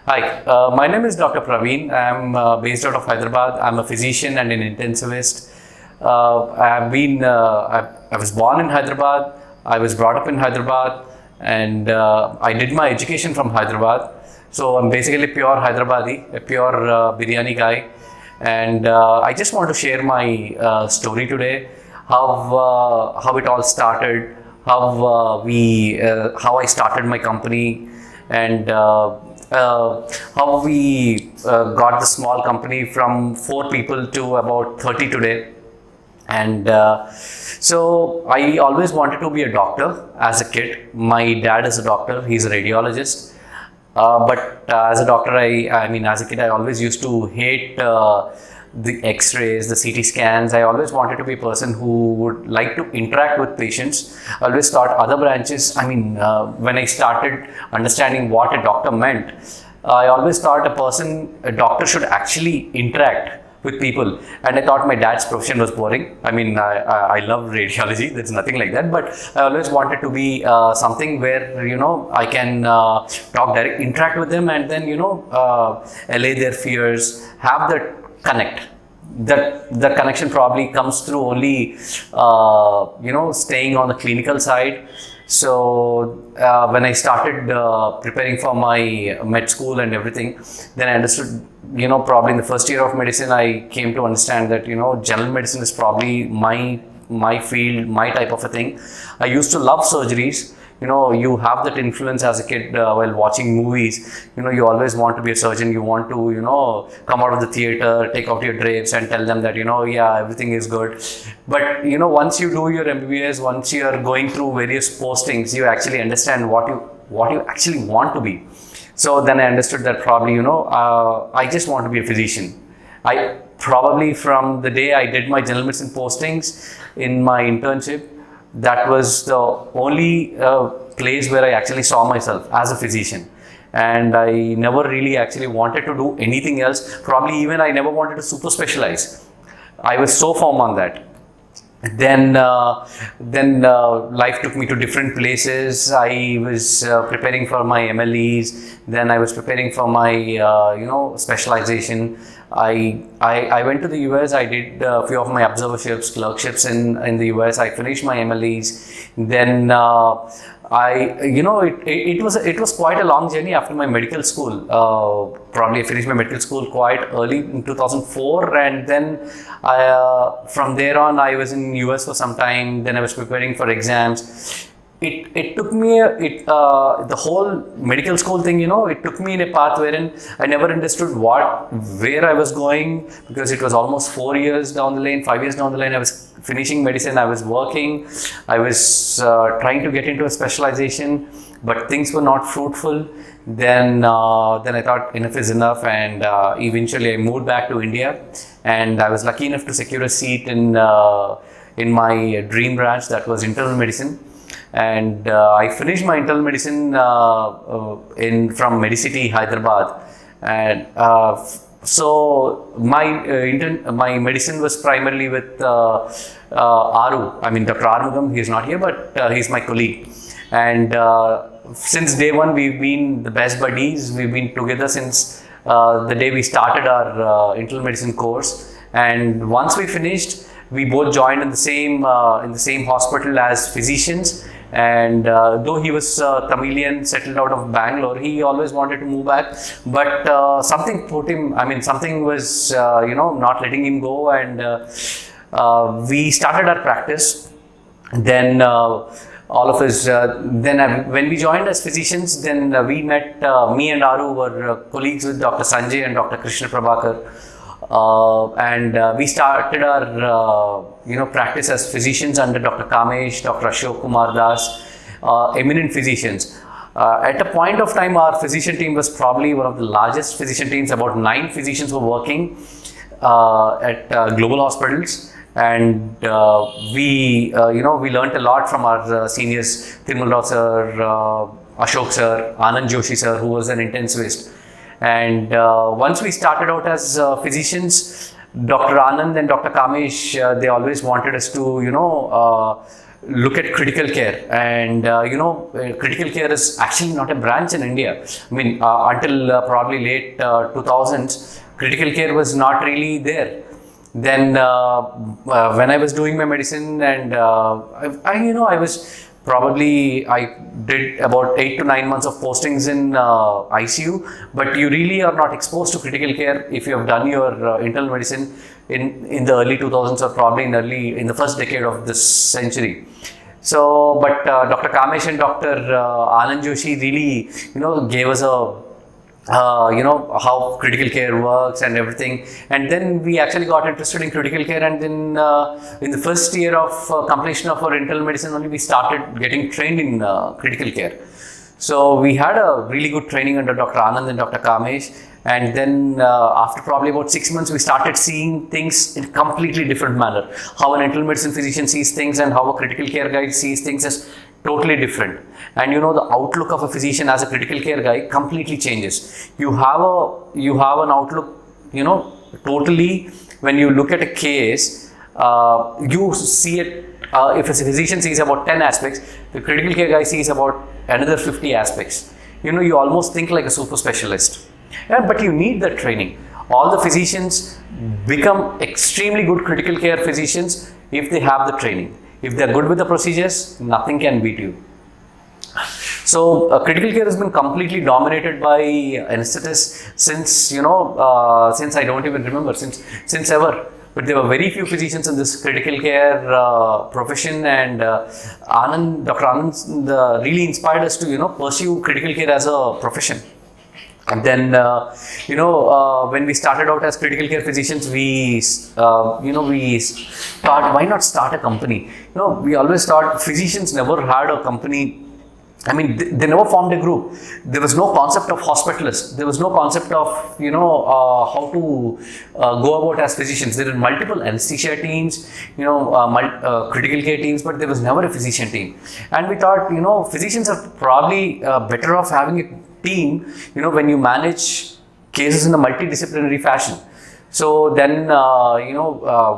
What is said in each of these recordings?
Hi, my name is Dr. Praveen. I'm based out of Hyderabad. I'm a physician and an intensivist. I was born in Hyderabad. I was brought up in Hyderabad, and I did my education from Hyderabad. So I'm basically pure Hyderabadi, a pure biryani guy. And I just want to share my story today, how it all started, how I started my company, and how we got the small company from 4 people to about 30 today. And so I always wanted to be a doctor as a kid. My dad is a doctor, he's a radiologist. But as a doctor, as a kid, I always used to hate the x-rays, the CT scans. I always wanted to be a person who would like to interact with patients. I always thought other branches, when I started understanding what a doctor meant, I always thought a doctor should actually interact with people, and I thought my dad's profession was boring. I love radiology, there's nothing like that, but I always wanted to be something where I can interact with them, and then allay their fears, have that connect. The connection probably comes through only staying on the clinical side. So when I started preparing for my med school and everything, then I understood, probably in the first year of medicine, I came to understand that, general medicine is probably my field, my type of a thing. I used to love surgeries. You have that influence as a kid while watching movies. You always want to be a surgeon. You want to, come out of the theater, take out your drapes and tell them that, yeah, everything is good. But, once you do your MBBS, once you are going through various postings, you actually understand what you actually want to be. So then I understood that probably, I just want to be a physician. I probably, from the day I did my general medicine postings in my internship, that was the only place where I actually saw myself as a physician. And I never really actually wanted to do anything else. Probably even I never wanted to super specialize. I was so firm on that. Then life took me to different places. I was preparing for my MLEs. Then I was preparing for my specialization. I went to the US. I did a few of my observerships, clerkships in the US. I finished my MLEs. Then it was quite a long journey after my medical school. Probably I finished my medical school quite early in 2004, and then from there on I was in US for some time. Then I was preparing for exams. It took me the whole medical school thing, it took me in a path wherein I never understood where I was going, because it was almost 4 years down the lane, 5 years down the lane. I was finishing medicine, I was working, I was trying to get into a specialization, but things were not fruitful. Then I thought enough is enough, and eventually I moved back to India, and I was lucky enough to secure a seat in my dream branch, that was internal medicine. And I finished my internal medicine from Medicity, Hyderabad. And so my medicine was primarily with Dr. Armugam. He is not here, but he's my colleague. And since day one, we've been the best buddies. We've been together since the day we started our internal medicine course. And once we finished, we both joined in the same hospital as physicians. And though he was Tamilian, settled out of Bangalore, he always wanted to move back. But something something was not letting him go, and we started our practice. Then all of us, when we joined as physicians, then we met. Me and Aru were colleagues with Dr. Sanjay and Dr. Krishna Prabhakar. We started our practice as physicians under Dr. Kamesh, Dr. Ashok Kumar Das, eminent physicians. At a point of time, our physician team was probably one of the largest physician teams. About 9 physicians were working at global hospitals, and we learned a lot from our seniors, Tirmal sir, Ashok sir, Anand Joshi sir, who was an intensivist. And once we started out as physicians, Dr. Anand and Dr. Kamesh, they always wanted us to, look at critical care, and critical care is actually not a branch in India. I mean, until probably late 2000s, critical care was not really there. Then when I was doing my medicine, and I was probably, I did about 8 to 9 months of postings in ICU, but you really are not exposed to critical care if you have done your internal medicine in the early 2000s, or probably in the first decade of this century. So, but Dr. Kamesh and Dr. Anand Joshi really, gave us a how critical care works and everything. And then we actually got interested in critical care, and then in the first year of completion of our internal medicine only, we started getting trained in critical care. So we had a really good training under Dr. Anand and Dr. Kamesh, and then after probably about 6 months, we started seeing things in a completely different manner. How an internal medicine physician sees things and how a critical care guy sees things is totally different. And the outlook of a physician as a critical care guy completely changes. You have an outlook, totally, when you look at a case, you see it, if a physician sees about 10 aspects, the critical care guy sees about another 50 aspects. You almost think like a super specialist. But you need that training. All the physicians become extremely good critical care physicians if they have the training. If they're good with the procedures, nothing can beat you. So critical care has been completely dominated by anesthetists since, since I don't even remember, since ever. But there were very few physicians in this critical care profession, and Dr. Anand really inspired us to, pursue critical care as a profession. And then, when we started out as critical care physicians, we thought, why not start a company? We always thought physicians never had a company. I mean, they never formed a group. There was no concept of hospitalists. There was no concept of, how to go about as physicians. There were multiple anesthesia teams, critical care teams, but there was never a physician team. And we thought, physicians are probably better off having a team, when you manage cases in a multidisciplinary fashion. So then,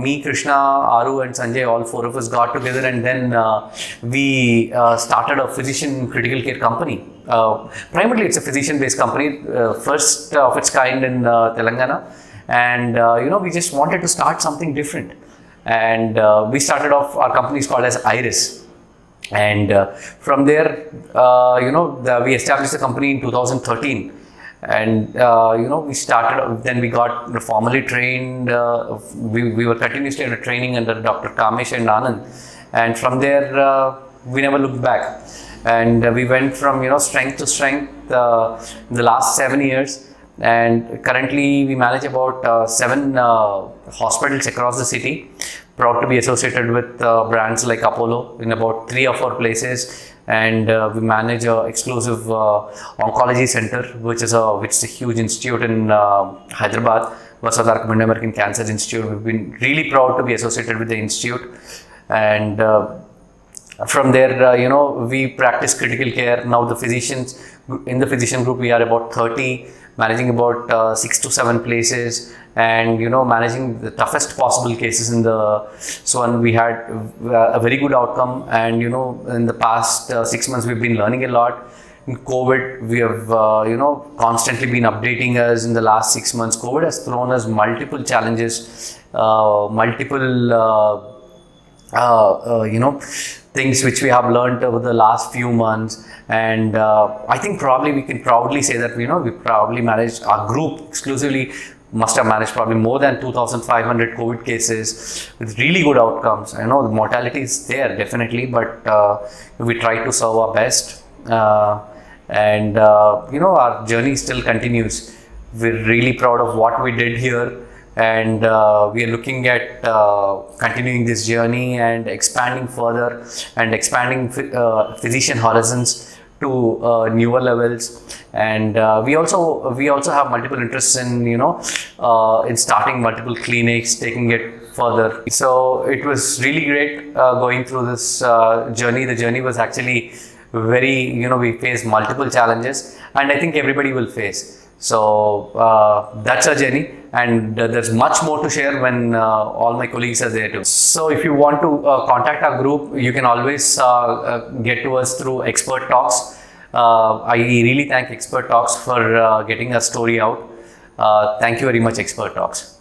me, Krishna, Aru and Sanjay, all four of us got together, and then we started a physician critical care company. Primarily, it's a physician-based company, first of its kind in Telangana. And, we just wanted to start something different. And we started off, our company is called as Iris. And from there, we established the company in 2013. And we started, then we got formally trained, we were continuously under training under Dr. Kamesh and Anand, and from there we never looked back, and we went from strength to strength in the last 7 years, and currently we manage about 7 hospitals across the city. Proud to be associated with brands like Apollo in about 3 or 4 places. And we manage an exclusive oncology center, which is a huge institute in Hyderabad, Vasudhara American Cancer Institute. We've been really proud to be associated with the institute. And from there, we practice critical care. Now the physicians, in the physician group, we are about 30, managing about 6 to 7 places, and managing the toughest possible cases in the Swan. We had a very good outcome, and in the past 6 months we've been learning a lot. In COVID, we have constantly been updating us. In the last 6 months, COVID has thrown us multiple challenges, things which we have learned over the last few months. And I think probably we can proudly say that we probably managed, our group exclusively must have managed probably more than 2,500 COVID cases with really good outcomes. I know the mortality is there definitely, but we try to serve our best, and our journey still continues. We're really proud of what we did here, and we are looking at continuing this journey and expanding further, and expanding physician horizons to newer levels. And we also have multiple interests in in starting multiple clinics, taking it further. So it was really great going through this journey. The journey was actually very, we faced multiple challenges, and I think everybody will face. So that's our journey, and there's much more to share when all my colleagues are there too. So if you want to contact our group, you can always get to us through Xpert Talks. I really thank Xpert Talks for getting our story out. Thank you very much, Xpert Talks.